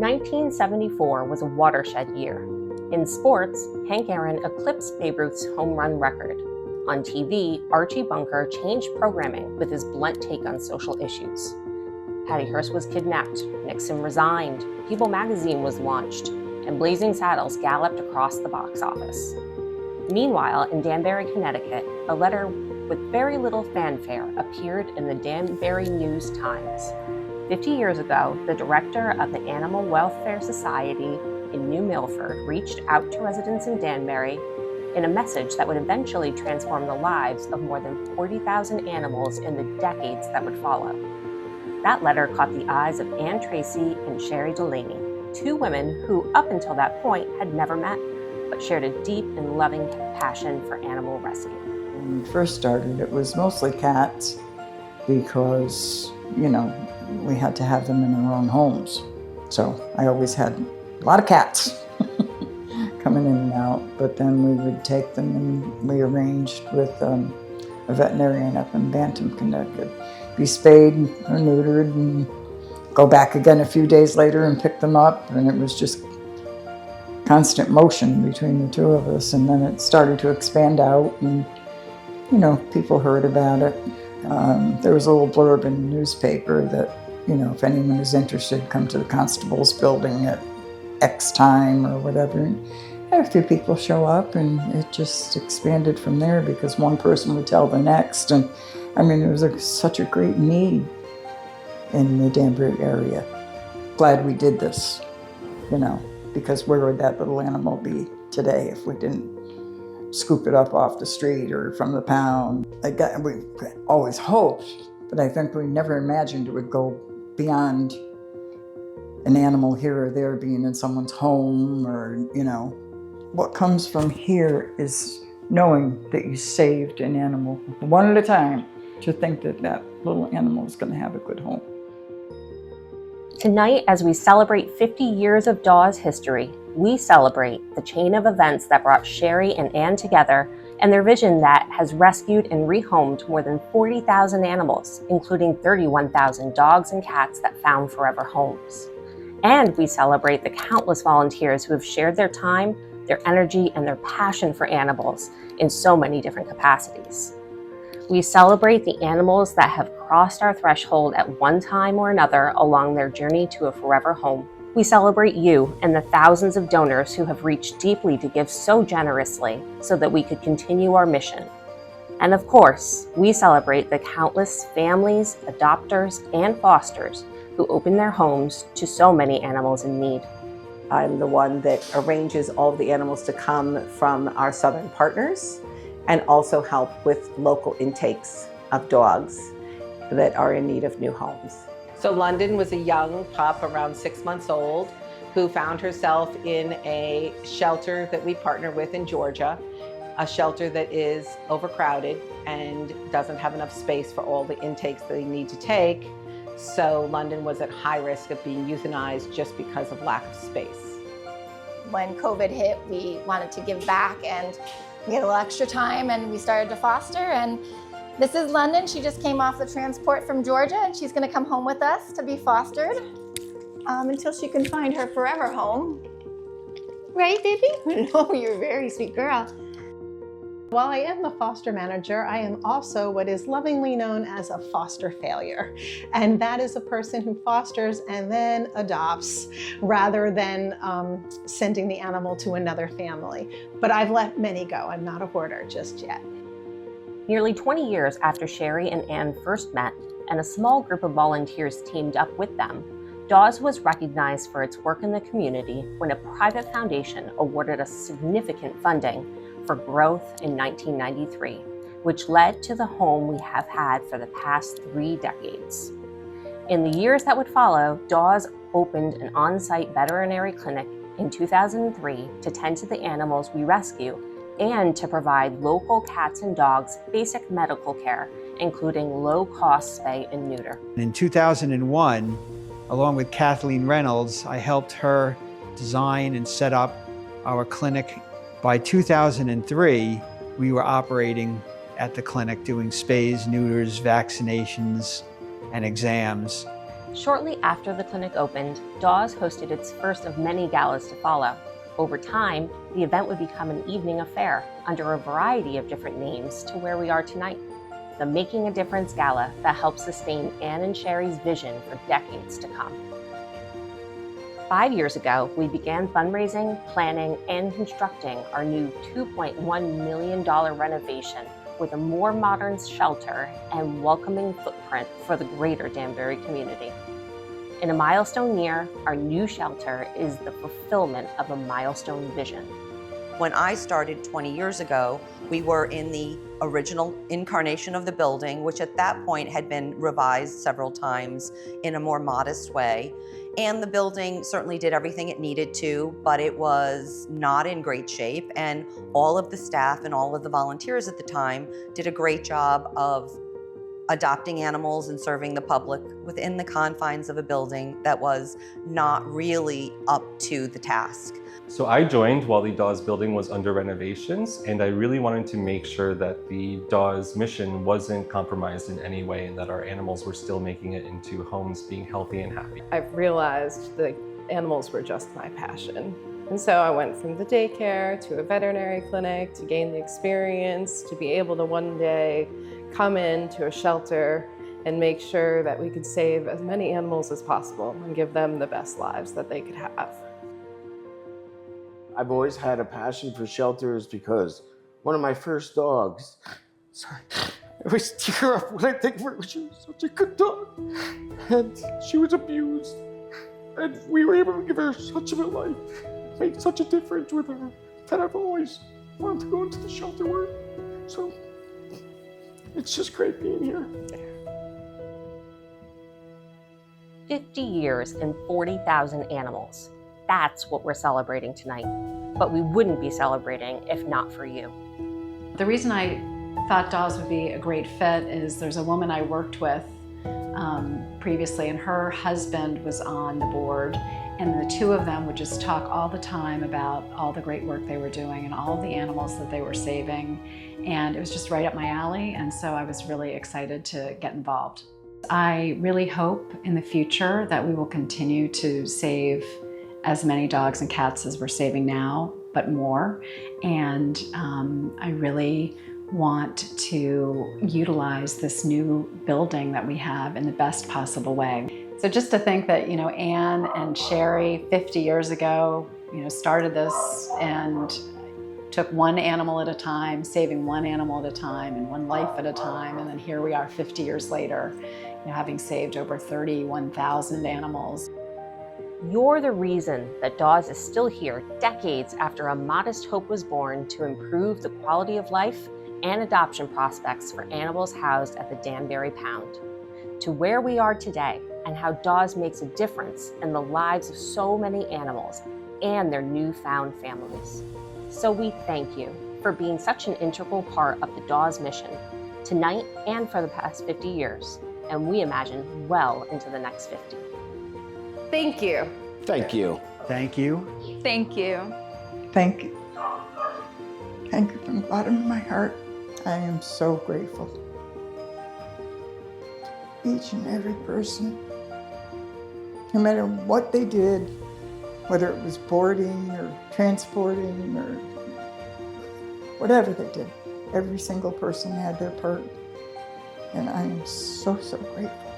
1974 was a watershed year. In sports, Hank Aaron eclipsed Babe Ruth's home run record. On TV, Archie Bunker changed programming with his blunt take on social issues. Patty Hearst was kidnapped, Nixon resigned, People magazine was launched, and Blazing Saddles galloped across the box office. Meanwhile, in Danbury, Connecticut, a letter with very little fanfare appeared in the Danbury News-Times. 50 years ago, the director of the Animal Welfare Society in New Milford reached out to residents in Danbury in a message that would eventually transform the lives of more than 40,000 animals in the decades that would follow. That letter caught the eyes of Ann Tracy and Sherry Delaney, two women who, up until that point, had never met, but shared a deep and loving passion for animal rescue. When we first started, it was mostly cats because, we had to have them in our own homes. So I always had a lot of cats coming in and out, but then we would take them and we arranged with a veterinarian up in Bantam, Connecticut, be spayed or neutered and go back again a few days later and pick them up, and it was just constant motion between the two of us. And then it started to expand out and people heard about it. There was a little blurb in the newspaper that if anyone is interested, come to the constable's building at X time or whatever. And a few people show up, and it just expanded from there because one person would tell the next. And it was such a great need in the Danbury area. Glad we did this, because where would that little animal be today if we didn't scoop it up off the street or from the pound? We always hoped, but I think we never imagined it would go beyond an animal here or there being in someone's home or, What comes from here is knowing that you saved an animal one at a time, to think that that little animal is going to have a good home. Tonight, as we celebrate 50 years of DAWS history, we celebrate the chain of events that brought Sherry and Ann together and their vision that has rescued and rehomed more than 40,000 animals, including 31,000 dogs and cats that found forever homes. And we celebrate the countless volunteers who have shared their time, their energy, and their passion for animals in so many different capacities. We celebrate the animals that have crossed our threshold at one time or another along their journey to a forever home. We celebrate you and the thousands of donors who have reached deeply to give so generously so that we could continue our mission. And of course, we celebrate the countless families, adopters, and fosters who open their homes to so many animals in need. I'm the one that arranges all of the animals to come from our southern partners and also help with local intakes of dogs that are in need of new homes. So London was a young pup around 6 months old who found herself in a shelter that we partner with in Georgia, a shelter that is overcrowded and doesn't have enough space for all the intakes that they need to take. So London was at high risk of being euthanized just because of lack of space. When COVID hit, we wanted to give back, and we had a little extra time and we started to foster. And this is London. She just came off the transport from Georgia, and she's going to come home with us to be fostered until she can find her forever home. Right, baby? No, you're a very sweet girl. While I am the foster manager, I am also what is lovingly known as a foster failure. And that is a person who fosters and then adopts rather than sending the animal to another family. But I've let many go. I'm not a hoarder just yet. Nearly 20 years after Sherry and Ann first met, and a small group of volunteers teamed up with them, DAWS was recognized for its work in the community when a private foundation awarded us significant funding for growth in 1993, which led to the home we have had for the past 3 decades. In the years that would follow, DAWS opened an on-site veterinary clinic in 2003 to tend to the animals we rescue and to provide local cats and dogs basic medical care, including low-cost spay and neuter. In 2001, along with Kathleen Reynolds, I helped her design and set up our clinic. By 2003, we were operating at the clinic doing spays, neuters, vaccinations, and exams. Shortly after the clinic opened, DAWS hosted its first of many galas to follow. Over time, the event would become an evening affair under a variety of different names to where we are tonight. The Making a Difference Gala that helps sustain Anne and Sherry's vision for decades to come. 5 years ago, we began fundraising, planning, and constructing our new $2.1 million renovation with a more modern shelter and welcoming footprint for the greater Danbury community. In a milestone year, our new shelter is the fulfillment of a milestone vision. When I started 20 years ago, we were in the original incarnation of the building, which at that point had been revised several times in a more modest way. And the building certainly did everything it needed to, but it was not in great shape. And all of the staff and all of the volunteers at the time did a great job of adopting animals and serving the public within the confines of a building that was not really up to the task. So I joined while the DAWS building was under renovations, and I really wanted to make sure that the DAWS mission wasn't compromised in any way and that our animals were still making it into homes being healthy and happy. I've realized the animals were just my passion. And so I went from the daycare to a veterinary clinic to gain the experience, to be able to one day come into a shelter and make sure that we could save as many animals as possible and give them the best lives that they could have. I've always had a passion for shelters because one of my first dogs, I always tear up when I think of her. She was such a good dog, and she was abused, and we were able to give her such a good life, make such a difference with her, that I've always wanted to go into the shelter work. So it's just great being here. 50 years and 40,000 animals. That's what we're celebrating tonight. But we wouldn't be celebrating if not for you. The reason I thought DAWS would be a great fit is there's a woman I worked with previously, and her husband was on the board, and the two of them would just talk all the time about all the great work they were doing and all of the animals that they were saving, and it was just right up my alley, and so I was really excited to get involved. I really hope in the future that we will continue to save as many dogs and cats as we're saving now, but more. And I really want to utilize this new building that we have in the best possible way. So just to think that, Anne and Sherry 50 years ago, started this and took one animal at a time, saving one animal at a time and one life at a time. And then here we are 50 years later, having saved over 31,000 animals. You're the reason that DAWS is still here decades after a modest hope was born to improve the quality of life and adoption prospects for animals housed at the Danbury Pound, to where we are today and how DAWS makes a difference in the lives of so many animals and their newfound families. So we thank you for being such an integral part of the DAWS mission tonight and for the past 50 years, and we imagine well into the next 50. Thank you. Thank you. Thank you. Thank you. Thank you. Thank you from the bottom of my heart. I am so grateful. Each and every person, no matter what they did, whether it was boarding or transporting or whatever they did, every single person had their part. And I am so, so grateful.